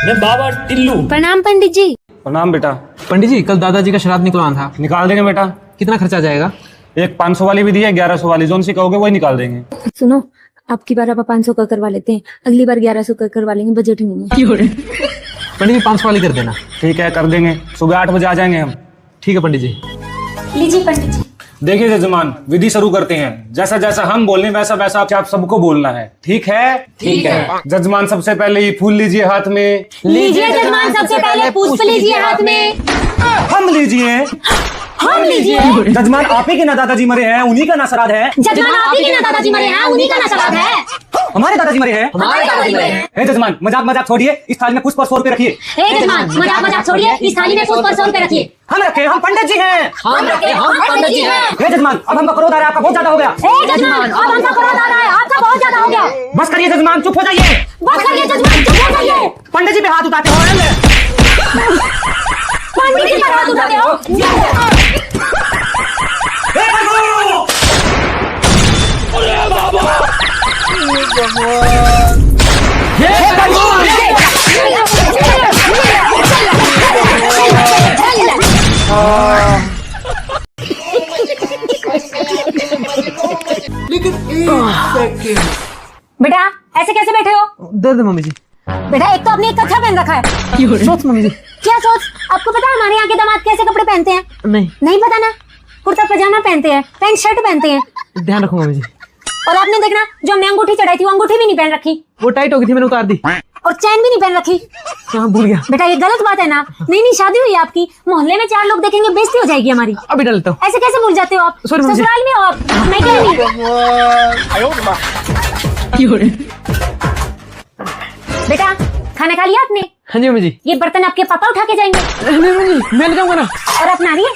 मैं बाबा टिल्लू। प्रणाम पंडित जी। प्रणाम बेटा। पंडित जी कल दादाजी का श्राद्ध निकलवाना था, निकाल देंगे बेटा। कितना खर्चा आ जाएगा? एक 500 वाली भी दी है, 1100 वाली, जो सी कहोगे वही निकाल देंगे। सुनो, अब की बार आप 500 का करवा लेते हैं, अगली बार 1100 का करवा लेंगे, बजट ही नहीं है। पंडित जी 500 वाली कर देना। ठीक है, कर देंगे। सुबह 8 बजे आ जाएंगे हम। ठीक है पंडित जी। लीजिए पंडित जी। देखिए जजमान, विधि शुरू करते हैं। जैसा जैसा हम बोलने वैसा वैसा आप सबको बोलना है। ठीक है? ठीक है। जजमान सबसे पहले ये फूल लीजिए हाथ में। लीजिए जजमान, सबसे पहले पुष्प लीजिए हाथ में। हम लीजिए। हम लीजिए। जजमान आप ही के ना दादाजी मरे हैं, उन्हीं का ना श्राद्ध है। जजमान आप ही के ना दादाजी मरे हैं, उन्हीं का ना श्राद्ध है। हमारे दादाजी मरे हैं। हमारे दादाजी मरे हैं। हे जजमान, मजाक मजाक छोड़िए, इस थाली में पुष्प और 100 रुपए रखिए। हे जजमान, मजाक मजाक छोड़िए, इस थाली में पुष्प और 100 रुपए रखिए। हम रखे, हम पंडित जी हैं। हम रखे, हम पंडित जी हैं। हे जजमान, अब हमका करोड़ आ रहा है, आपका बहुत ज्यादा हो गया। हे जजमान, अब हमका करोड़ आ रहा है, आपका बहुत ज्यादा हो गया। बस करिए जजमान, चुप हो जाइए। बस करिए जजमान, चुप हो जाइए। पंडित जी पे हाथ उठाते हो। पंडित जी पर हाथ उठाते हो। बेटा ऐसे कैसे बैठे हो? दे दे मम्मी जी। बेटा एक तो आपने एक कच्छा पहन रखा है। सोच मम्मी जी। क्या सोच? आपको पता है हमारे यहाँ के दामाद कैसे कपड़े पहनते हैं? नहीं, नहीं पता ना? कुर्ता पजामा पहनते हैं, पैंट शर्ट पहनते हैं। ध्यान रखो मम्मी जी। और आपने देखना, जो हमने अंगूठी चढ़ाई थी वो अंगूठी भी नहीं पहन रखी, वो टाइट हो गई थी, मैंने उतार दी। और चैन भी नहीं पहन रखी। हाँ भूल गया। बेटा ये गलत बात है ना? नहीं नहीं, शादी हुई है आपकी, मोहल्ले में 4 लोग देखेंगे, बेइज्जती हो जाएगी हमारी। अभी डाल लेता हूँ। ऐसे कैसे भूल जाते हो आप? Sorry, मुझे- ससुराल में हो आप, मैं क्या नहीं। बेटा खाना खा लिया आपने? हाँ जी मम्मी जी। ये बर्तन आपके पापा उठा के जाएंगे। नहीं मम्मी जी, मैं ले जाऊंगा ना। और आप नहा रही है?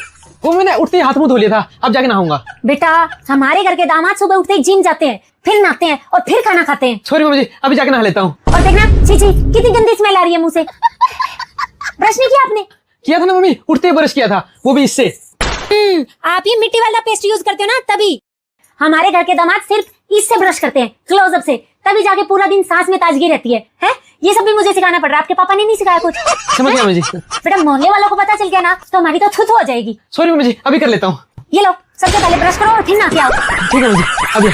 वो मैंने उठते ही हाथ मुंह धो लिया था, अब जाके नहाऊंगा। बेटा हमारे घर के दामाद सुबह उठते ही जिम जाते हैं, फिर नहाते हैं और फिर खाना खाते हैं। सॉरी मम्मी जी, अभी जाके नहा लेता हूँ। और देखना, छी छी कितनी गंदी स्मेल आ रही है मुंह से। ब्रश नहीं किया आपने? किया था ना मम्मी, उठते ही ब्रश किया था, वो भी इससे। आप ये मिट्टी वाला पेस्ट यूज करते हो ना, तभी। हमारे घर के दामाद सिर्फ इससे ब्रश करते हैं, क्लोजअप से, तभी जाके पूरा दिन सांस में ताजगी रहती है। हैं? ये सब भी मुझे सिखाना पड़ रहा है, आपके पापा ने नहीं सिखाया कुछ? समझ गया मम्मी जी। बेटा मोहल्ले वालों को पता चल गया ना तो हमारी तो थुथु हो जाएगी। सॉरी मम्मी जी, अभी कर लेता हूँ। ये लो, सबसे पहले ब्रश करो और फिर नहा के आओ। ठीक है मम्मी जी, अभी।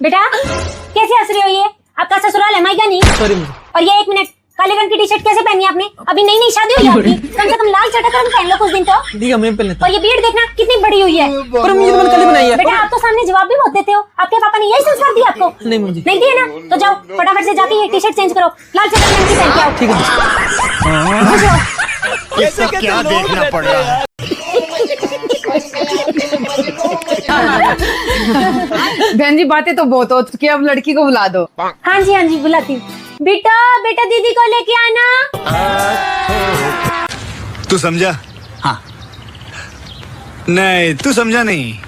बेटा कैसे हंस रही हो? ये आपका ससुराल है, क्या नहीं? सॉरी मम्मी जी। और ये 1 मिनट, काले रंग की टी-शर्ट कैसे पहनी है आपने? अभी नई नई शादी हुई है आपकी, कम से कम लाल चटक रंग पहन लो कुछ दिन तो। ठीक है मैं पहन लेता और ये बीड़ देखना कितनी बड़ी हुई है। पर मम्मी जी तो मैंने कल ही बनाई है। बेटा आप तो सामने जवाब भी बहुत देते हो, आपके पापा ने यही संस्कार दिया आपको? नहीं मम्मी जी। नहीं दिए ना? तो जाओ फटाफट से जाके ये टी-शर्ट चेंज करो, लाल चटक रंग की पहन के आओ। ठीक है। खुश रहो। ये सब क्या देखना पड़ रहा है? बहन जी बातें तो बहुत हो चुकी है, अब लड़की को बुला दो। हाँ जी बुलाती हूँ। बेटा बेटा दीदी को लेके आना। तू समझा? हाँ। नहीं तू समझा नहीं।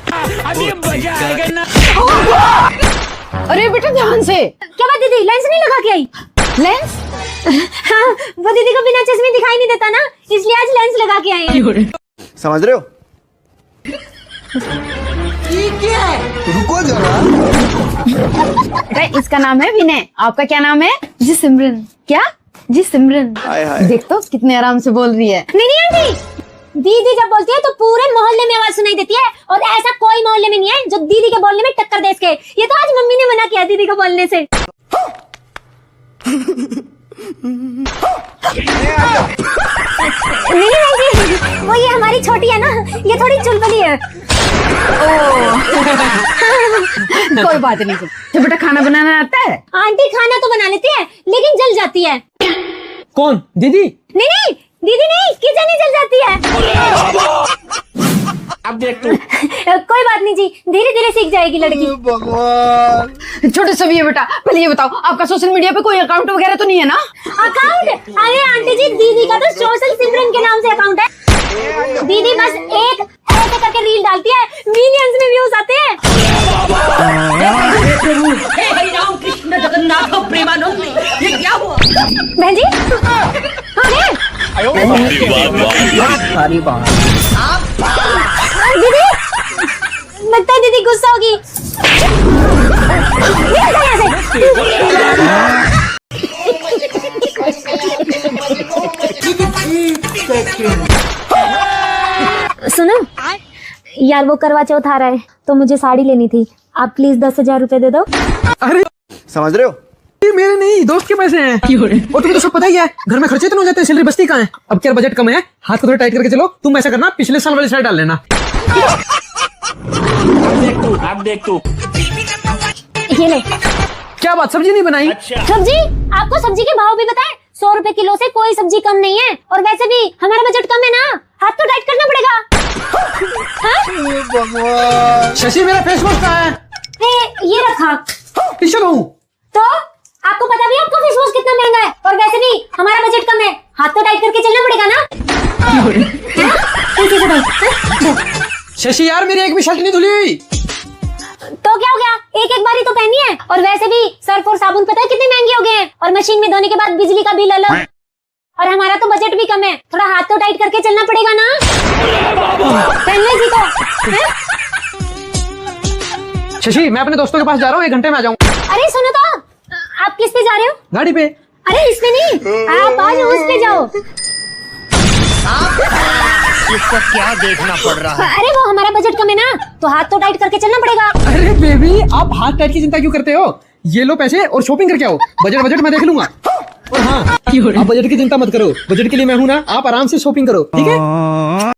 अरे बेटा ध्यान से। क्या बात दीदी, लेंस नहीं लगा के आई? लेंस? हाँ, वो दीदी को बिना चश्मे दिखाई नहीं देता ना, इसलिए आज लेंस लगा के आए हैं। समझ रहे हो? रुको जरा। बेटा इसका नाम है विनय, आपका क्या नाम है? जी सिमरन। क्या? जी सिमरन। हाय हाय। देख तो कितने आराम से बोल रही है। नहीं आंटी, दीदी जब बोलती है तो पूरे मोहल्ले में आवाज सुनाई देती है, और ऐसा कोई मोहल्ले में नहीं है जो दीदी के बोलने में टक्कर दे सके। ये तो आज मम्मी ने मना किया दीदी को बोलने से। नहीं आंटी, वो ये हमारी छोटी है ना, ये थोड़ी चुलबुली है। कोई बात नहीं। तो बेटा खाना बनाना आता है? आंटी खाना तो बना लेती है लेकिन जल जाती है। कौन? दीदी? नहीं दीदी नहीं, किचन ही जल जाती है। अब देख तू। कोई बात नहीं जी, धीरे धीरे सीख जाएगी लड़की। भगवान। छोटे सब ये बेटा, पहले ये बताओ आपका सोशल मीडिया पे कोई अकाउंट वगैरह तो नहीं है ना? अकाउंट? अरे आंटी जी, दीदी का तो सोशल सिमरन के नाम से अकाउंट है। दीदी बस एक ऐसे करके रील डालती है, मिलियंस में व्यूज आते हैं। हरिराम कृष्ण जगन्नाथ प्रेमानंद, ये क्या हुआ? बहन जी सारी बात। दीदी, लगता है दीदी गुस्सा होगी। सुनो यार, वो करवा चौथ आ रहा है तो मुझे साड़ी लेनी थी। आप प्लीज 10,000 रुपए दे दो। अरे समझ रहे हो? ये मेरे नहीं, दोस्त के पैसे हैं। और तुम्हें तो सब पता ही है, घर में खर्चे इतने हो जाते हैं, सैलरी बचती कहाँ है। अब क्या बजट कम है, हाथ को थोड़ा टाइट करके चलो। तुम ऐसा करना, पिछले साल वाली साइड डाल लेना। अब देख तू ये ले। क्या बात, सब्जी नहीं बनाई? सब्जी? आपको सब्जी के भाव भी बताएं? 100 रुपए किलो से कोई सब्जी कम नहीं है। और वैसे भी हमारा बजट कम है ना, हाथ तो टाइट करना पड़ेगा। शशि, मेरा फेस वॉश कहाँ है? ये रखा। टिश्यू कहूँ? तो आपको पता भी है आपका फेस वॉश कितना महंगा है। और वैसे भी हमारा बजट कम है, हाथ तो टाइट करके चलना पड़ेगा ना। शशि यार, मेरी एक भी शर्ट नहीं धुली हुई। तो क्या हो गया, एक एक बारी तो पहनी है। और वैसे भी सर्फ और साबुन पता है कितने महंगे हो गए हैं। और मशीन में धोने के बाद बिजली का बिल अलग। और हमारा तो बजट भी कम है, थोड़ा हाथ तो टाइट करके चलना पड़ेगा ना। पहनने जी तो। शशि, मैं अपने दोस्तों के पास जा रहा हूँ, 1 घंटे में आ जाऊँ। अरे सुनो तो, आप किस पे जा रहे हो? गाड़ी पे। अरे इसमें नहीं, आप आज उस पे जाओ। इसका क्या देखना पड़ रहा है? अरे वो हमारा बजट कम है ना, तो हाथ तो टाइट करके चलना पड़ेगा। अरे बेबी, आप हाथ टाइट की चिंता क्यों करते हो? ये लो पैसे और शॉपिंग करके आओ। बजट मैं देख लूंगा। और हाँ, आप बजट की चिंता मत करो, बजट के लिए मैं हूं ना। आप आराम से शॉपिंग करो, ठीक है?